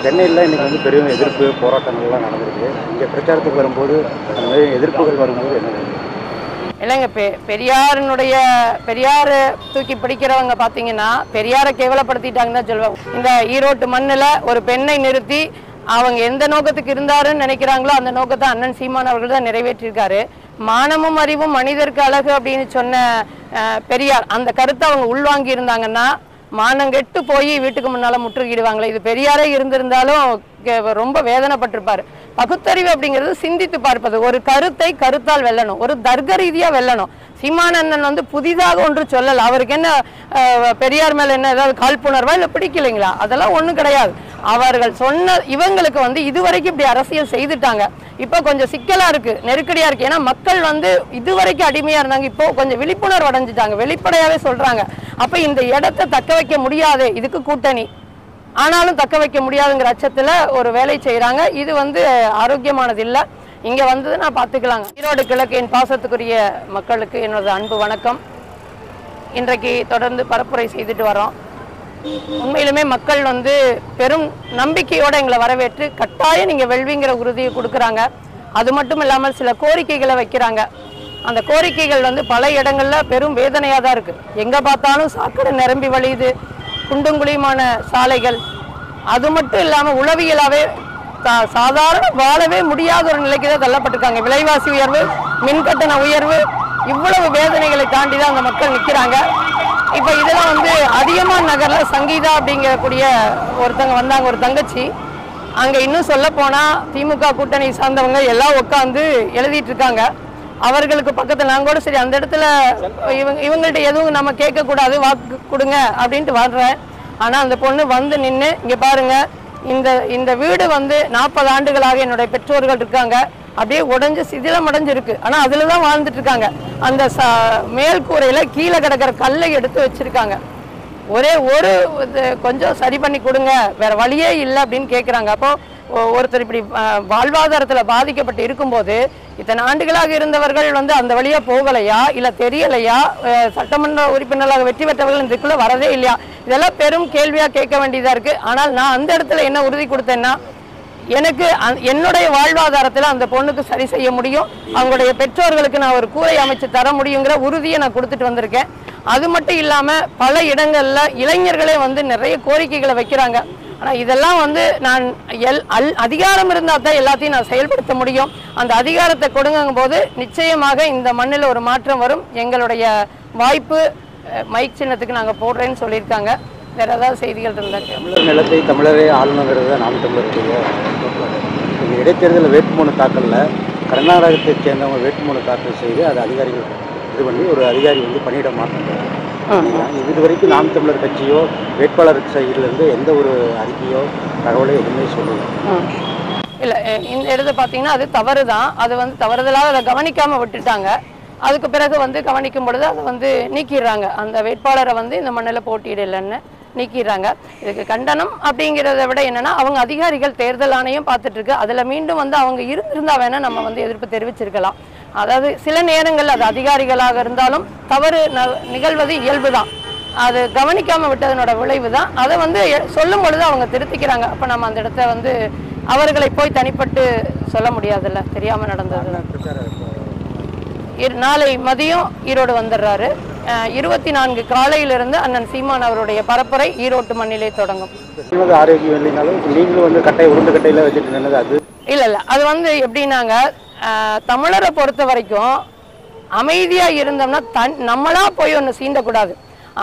சென்னையில் இன்றைக்கி வந்து பெரிய எதிர்ப்பு போராட்டங்கள்லாம் நடந்திருக்கு. இங்கே பிரச்சாரத்துக்கு வரும்போது அந்த மாதிரி எதிர்ப்புகள் வரும்போது என்ன இல்லைங்க, பெரியார் தூக்கி பிடிக்கிறவங்க பார்த்தீங்கன்னா பெரியாரை கேவலப்படுத்திட்டாங்கன்னு தான் சொல்லுவாங்க. இந்த ஈரோட்டு மண்ணில் ஒரு பெண்ணை நிறுத்தி அவங்க எந்த நோக்கத்துக்கு இருந்தாருன்னு நினைக்கிறாங்களோ அந்த நோக்கத்தை அண்ணன் சீமான் அவர்கள் தான் நிறைவேற்றியிருக்காரு. மானமும் அறிவும் மனிதருக்கு அழகு அப்படின்னு சொன்ன பெரியார் அந்த கருத்தை அவங்க உள்வாங்கி இருந்தாங்கன்னா மானங்கெட்டு போய் வீட்டுக்கு முன்னால முற்றுகிடுவாங்களே. இது பெரியாரே இருந்திருந்தாலும் ரொம்ப வேதனைப்பட்டிருப்பாரு. பகுத்தறிவு அப்படிங்கிறது சிந்தித்து பார்ப்பது, ஒரு கருத்தை கருத்தால் வெல்லணும், ஒரு தர்க்க ரீதியா வெல்லணும். சீமானண்ணன் வந்து புதிதாக ஒன்று சொல்லல. அவருக்கு என்ன பெரியார் மேல என்ன ஏதாவது காழ்ப்புணர்வா இல்லை பிடிக்கலைங்களா? அதெல்லாம் ஒன்றும் கிடையாது. அவர்கள் சொன்ன இவங்களுக்கு வந்து இதுவரைக்கும் இப்படி அரசியல் செய்துட்டாங்க. இப்போ கொஞ்சம் சிக்கலா இருக்கு, நெருக்கடியா இருக்கு. ஏன்னா மக்கள் வந்து இதுவரைக்கும் அடிமையா இருந்தாங்க, இப்போ கொஞ்சம் விழிப்புணர்வு அடைஞ்சிட்டாங்க, வெளிப்படையாவே சொல்றாங்க. அப்ப இந்த இடத்தை தக்க வைக்க முடியாது, இதுக்கு கூட்டணி ஆனாலும் தக்க வைக்க முடியாதுங்கிற அச்சத்துல ஒரு வேலை செய்யறாங்க. இது வந்து ஆரோக்கியமானது இல்லை. இங்க வந்து நான் பார்த்துக்கலாங்க. ஈரோடு கிழக்கு என் பாசத்துக்குரிய மக்களுக்கு என்னோட அன்பு வணக்கம். இன்றைக்கு தொடர்ந்து பரப்புரை செய்துட்டு வரோம். உண்மையிலுமே மக்கள் வந்து பெரும் நம்பிக்கையோட எங்களை வரவேற்று கட்டாயம் நீங்க வெல்விங்கிற உறுதியை கொடுக்குறாங்க. அது மட்டும் இல்லாமல் சில கோரிக்கைகளை வைக்கிறாங்க. அந்த கோரிக்கைகள் வந்து பல இடங்கள்ல பெரும் வேதனையாக தான் இருக்கு. எங்க பார்த்தாலும் சாக்கடை நிரம்பி வழியுது, குண்டுங்குழியுமான சாலைகள். அது மட்டும் இல்லாமல் உளவியலாவே சாதாரண வாழவே முடியாத ஒரு நிலைக்கு தான் தள்ளப்பட்டிருக்காங்க. விலைவாசி உயர்வு, மின்கட்டண உயர்வு, இவ்வளவு வேதனைகளை தாண்டி தான் அந்த மக்கள் நிற்கிறாங்க. இப்போ இதெல்லாம் வந்து அதிகமான நகர்ல சங்கீதா அப்படிங்கக்கூடிய ஒருத்தங்க வந்தாங்க, ஒரு தங்கச்சி. அங்க இன்னும் சொல்ல போனா திமுக கூட்டணி சார்ந்தவங்க எல்லாம் உட்காந்து எழுதிட்டு இருக்காங்க. அவர்களுக்கு பக்கத்தில் நான் கூட சரி அந்த இடத்துல இவங்கள்ட்ட எதுவும் நம்ம கேட்கக்கூடாது, வாக்கு கொடுங்க அப்படின்ட்டு வர்றேன். ஆனால் அந்த பொண்ணு வந்து நின்று இங்கே பாருங்க, இந்த வீடு வந்து 40 ஆண்டுகளாக என்னுடைய பெற்றோர்கள் இருக்காங்க, அப்படியே உடஞ்சி சிதிலம் அடைஞ்சிருக்கு. ஆனால் அதில் தான் வாழ்ந்துட்டு இருக்காங்க. அந்த மேல்கூரையில் கீழே கிடக்கிற கல்லை எடுத்து வச்சிருக்காங்க. ஒரே ஒரு கொஞ்சம் சரி பண்ணி கொடுங்க, வேற வழியே இல்லை அப்படின்னு கேட்குறாங்க. அப்போ ஒருத்தர் இப்படி வாழ்வாதாரத்தில் பாதிக்கப்பட்டு இருக்கும்போது இத்தனை ஆண்டுகளாக இருந்தவர்கள் வந்து அந்த வழியா போகலையா, இல்லை தெரியலையா, சட்டமன்ற உறுப்பினர்களாக வெற்றி பெற்றவர்கள் இதுக்குள்ள வரதே இல்லையா? இதெல்லாம் பெரும் கேள்வியா கேட்க வேண்டியதா இருக்கு. ஆனால் நான் அந்த இடத்துல என்ன உறுதி கொடுத்தேன்னா, எனக்கு என்னுடைய வாழ்வாதாரத்தில் அந்த பொண்ணுக்கு சரி செய்ய முடியும், அவங்களுடைய பெற்றோர்களுக்கு நான் ஒரு கூரை அமைச்சு தர முடியுங்கிற உறுதியை நான் கொடுத்துட்டு வந்திருக்கேன். அது மட்டும் இல்லாமல் பல இடங்கள்ல இளைஞர்களே வந்து நிறைய கோரிக்கைகளை வைக்கிறாங்க. ஆனால் இதெல்லாம் வந்து நான் அதிகாரம் இருந்தால் தான் எல்லாத்தையும் நான் செயல்படுத்த முடியும். அந்த அதிகாரத்தை கொடுங்கும் போது நிச்சயமாக இந்த மண்ணில் ஒரு மாற்றம் வரும். எங்களுடைய வாய்ப்பு மைக் சின்னத்துக்கு நாங்கள் போடுறேன்னு சொல்லியிருக்காங்க. வேற ஏதாவது செய்திகள் இருந்தால் தமிழர் நிலத்தை தமிழரே ஆளுநங்கிறது தான் நாம் தமிழருடைய இடைத்தேர்தலில் வேட்புமனு தாக்கலில் கர்நாடகத்தைச் சேர்ந்தவங்க வேட்புமனு தாக்கல் செய்து அது அதிகாரிகள் இது பண்ணி ஒரு அதிகாரி வந்து பணியிட மாட்டாங்க. இது வரைக்கும் நாம் தமிழர் கட்சியோ வேட்பாளர் சைடிலிருந்து எந்த ஒரு அறிக்கையோ தகவலோ எதுவுமே சொல்லல. இல்லை, இந்த இடத்துல பார்த்தீங்கன்னா அது தவறு தான். அது வந்து தவறுதலாக அதை கவனிக்காமல் விட்டுட்டாங்க. அதுக்கு பிறகு வந்து கவனிக்கும் பொழுது அதை வந்து நீக்கிடுறாங்க. அந்த வேட்பாளரை வந்து இந்த மண்ணில் போட்டியிடலைன்னு நீக்கிடுறாங்க. இதுக்கு கண்டனம் அப்படிங்கிறத விட என்னன்னா, அவங்க அதிகாரிகள் தேர்தல் ஆணையம் பார்த்துட்டு இருக்கு, அதில் மீண்டும் வந்து அவங்க இருந்தா வேணா நம்ம வந்து எதிர்ப்பு தெரிவிச்சிருக்கலாம். அதாவது சில நேரங்கள் அது அதிகாரிகளாக இருந்தாலும் தவறு நிகழ்வது இயல்பு தான். அது கவனிக்காமல் விட்டதனோட விளைவு தான். அதை வந்து சொல்லும் பொழுது அவங்க திருத்திக்கிறாங்க. அப்போ நம்ம அந்த இடத்த வந்து அவர்களை போய் தனிப்பட்டு சொல்ல முடியாதுல்ல, தெரியாமல் நடந்தது. நாளை மதியம் ஈரோடு வந்துடுறாரு. 24 காலையிலிருந்து அண்ணன் சீமான் அவருடைய பரப்புரை ஈரோட்டு மண்ணிலே தொடங்கும். ஆரோக்கியம் இல்லைனாலும் நீங்களும் வந்து கட்டை உருண்டு கட்டையில வச்சுட்டு நின்னது அது இல்லை, அது வந்து எப்படின்னாங்க, தமிழரை பொறுத்த வரைக்கும் அமைதியா இருந்தோம்னா நம்மளா போய் ஒன்று சீண்டக்கூடாது.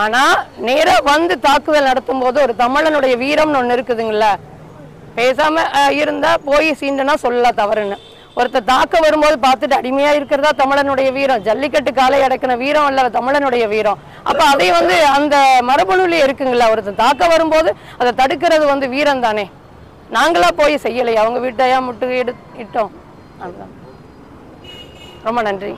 ஆனா நேராக வந்து தாக்குதல் நடத்தும் போது ஒரு தமிழனுடைய வீரம்னு ஒன்று இருக்குதுங்கள, பேசாம இருந்தா போய் சீண்டனா சொல்லலாம் தவறுன்னு. ஒருத்தர் தாக்க வரும்போது பார்த்துட்டு அடிமையா இருக்கிறதா தமிழனுடைய வீரம். ஜல்லிக்கட்டு காலை அடக்கின வீரம் அல்ல தமிழனுடைய வீரம். அப்ப அதை வந்து அந்த மரபணுலே இருக்குங்களா, ஒருத்தர் தாக்க வரும்போது அதை தடுக்கிறது வந்து வீரம் தானே. நாங்களா போய் செய்யலையா, அவங்க வீட்டையா முட்டுகையிட்டோம். அதுதான். ரொம்ப நன்றி.